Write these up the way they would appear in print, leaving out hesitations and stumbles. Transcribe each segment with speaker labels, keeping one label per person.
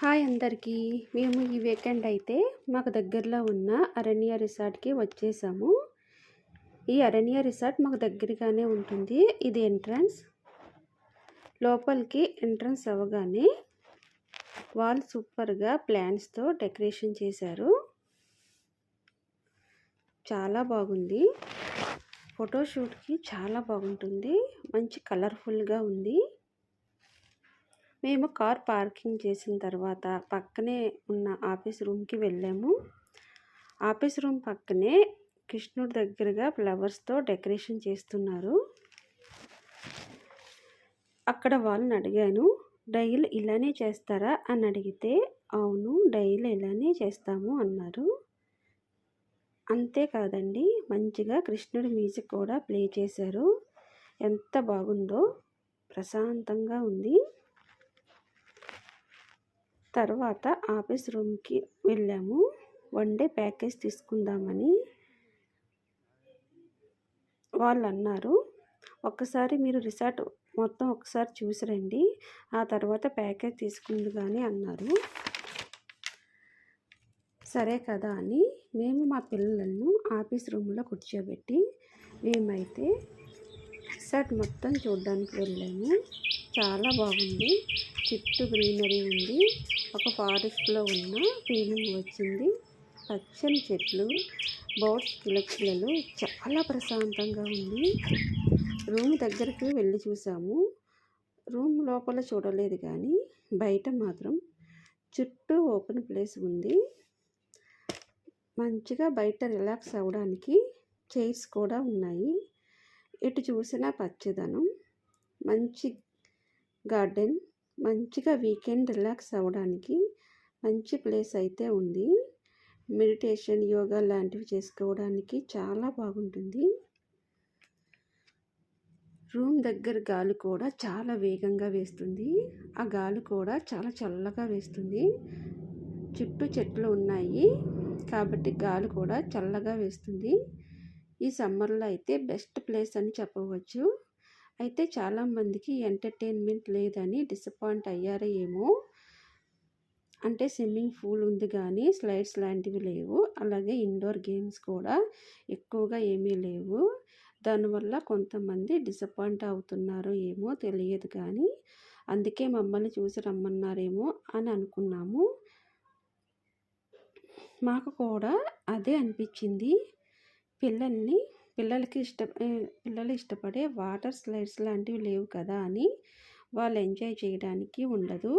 Speaker 1: Hi అందరికీ. మేము ఈ వీకెండ్ అయితే మాకు దగ్గరలో ఉన్న అరణ్య రిసార్ట్‌కి వచ్చేసాము. ఈ అరణ్య రిసార్ట్ మాకు దగ్గరగానే ఉంటుంది. ఇది ఎంట్రన్స్. లోపలికి ఎంట్రన్స్ అవ్వగానే వాల్ సూపర్‌గా ప్లాంట్స్‌తో డెకరేషన్ చేశారు. చాలా బాగుంది. ఫోటోషూట్‌కి చాలా బాగుంటుంది. మంచి కలర్‌ఫుల్‌గా ఉంది. మేము కార్ పార్కింగ్ చేసిన తర్వాత పక్కనే ఉన్న ఆఫీస్ రూమ్కి వెళ్ళాము. ఆఫీస్ రూమ్ పక్కనే కృష్ణుడి దగ్గరగా ఫ్లవర్స్తో డెకరేషన్ చేస్తున్నారు. అక్కడ వాళ్ళని అడిగాను, డైలీ ఇలానే చేస్తారా అని అడిగితే అవును డైలీ ఇలానే చేస్తాము అన్నారు. అంతేకాదండి, మంచిగా కృష్ణుడి మ్యూజిక్ కూడా ప్లే చేశారు. ఎంత బాగుందో, ప్రశాంతంగా ఉంది. తర్వాత ఆఫీస్ రూమ్కి వెళ్ళాము. 1 డే ప్యాకేజ్ తీసుకుందామని వాళ్ళు అన్నారు. ఒక్కసారి మీరు రిసార్ట్ మొత్తం ఒకసారి చూసి రండి, ఆ తర్వాత ప్యాకేజ్ తీసుకుంది కానీ అన్నారు. సరే కదా అని మేము మా పిల్లలను ఆఫీస్ రూమ్లో కూర్చోబెట్టి మేమైతే రిసార్ట్ మొత్తం చూడడానికి వెళ్ళాము. చాలా బాగుంది. చుట్టూ గ్రీనరీ ఉంది. ఒక ఫారెస్ట్లో ఉన్న ఫీలింగ్ వచ్చింది. పచ్చని చెట్లు, బర్డ్స్ కిలకిలలు, చాలా ప్రశాంతంగా ఉంది. రూమ్ దగ్గరికి వెళ్ళి చూసాము. రూమ్ లోపల చూడలేదు కానీ బయట మాత్రం చుట్టూ ఓపెన్ ప్లేస్ ఉంది. మంచిగా బయట రిలాక్స్ అవ్వడానికి చైర్స్ కూడా ఉన్నాయి. ఎటు చూసినా పచ్చదనం, మంచి గార్డెన్, మంచిగా వీకెండ్ రిలాక్స్ అవ్వడానికి మంచి ప్లేస్ అయితే ఉంది. మెడిటేషన్, యోగా లాంటివి చేసుకోవడానికి చాలా బాగుంటుంది. రూమ్ దగ్గర గాలి కూడా చాలా వేగంగా వేస్తుంది. ఆ గాలి కూడా చాలా చల్లగా వేస్తుంది. చుట్టూ చెట్లు ఉన్నాయి కాబట్టి గాలి కూడా చల్లగా వేస్తుంది. ఈ సమ్మర్లో అయితే బెస్ట్ ప్లేస్ అని చెప్పవచ్చు. అయితే చాలామందికి ఎంటర్టైన్మెంట్ లేదని డిసప్పాయింట్ అయ్యారో ఏమో. అంటే స్విమ్మింగ్ పూల్ ఉంది కానీ స్లైడ్స్ లాంటివి లేవు. అలాగే ఇండోర్ గేమ్స్ కూడా ఎక్కువగా ఏమీ లేవు. దానివల్ల కొంతమంది డిసప్పాయింట్ అవుతున్నారో ఏమో తెలియదు కానీ అందుకే మమ్మల్ని చూసి రమ్మన్నారేమో అని అనుకున్నాము. మాకు కూడా అదే అనిపించింది. పిల్లలు ఇష్టపడే వాటర్ స్లైడ్స్ లాంటివి లేవు కదా అని వాళ్ళు ఎంజాయ్ చేయడానికి ఉండదు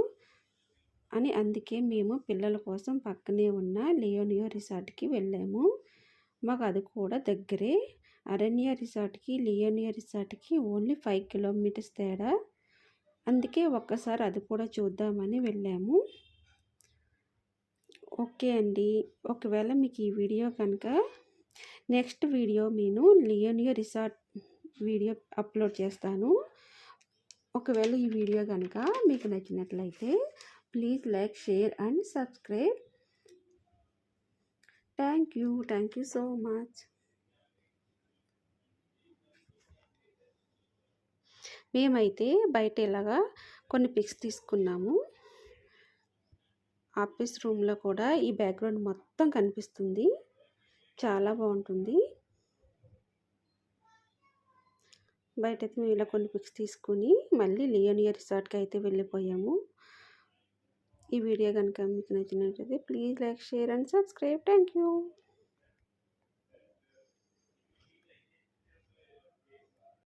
Speaker 1: అని అందుకే మేము పిల్లల కోసం పక్కనే ఉన్న లియోనియో రిసార్ట్కి వెళ్ళాము. మాకు అది కూడా దగ్గరే. అరణ్య రిసార్ట్కి లియోనియో రిసార్ట్కి ఓన్లీ 5 కిలోమీటర్స్ తేడా. అందుకే ఒక్కసారి అది కూడా చూద్దామని వెళ్ళాము. ఓకే అండి. ఒకవేళ మీకు ఈ వీడియో కనుక నెక్స్ట్ వీడియో నేను లియోనియో రిసార్ట్ వీడియో అప్లోడ్ చేస్తాను. ఒకవేళ ఈ వీడియో కనుక మీకు నచ్చినట్లయితే please like, share and subscribe. Thank you so much. మేమైతే బయట ఇలాగా కొన్ని పిక్స్ తీసుకున్నాము. ఆఫీస్ రూమ్లో కూడా ఈ బ్యాక్గ్రౌండ్ మొత్తం కనిపిస్తుంది. చాలా బాగుంటుంది. బయట అయితే మేము ఇలా కొన్ని పిక్స్ తీసుకుని మళ్ళీ లియోనియో రిసార్ట్కి అయితే వెళ్ళిపోయాము. ఈ వీడియో కనుక మీకు నచ్చినట్లయితే please like, share and subscribe. Thank you.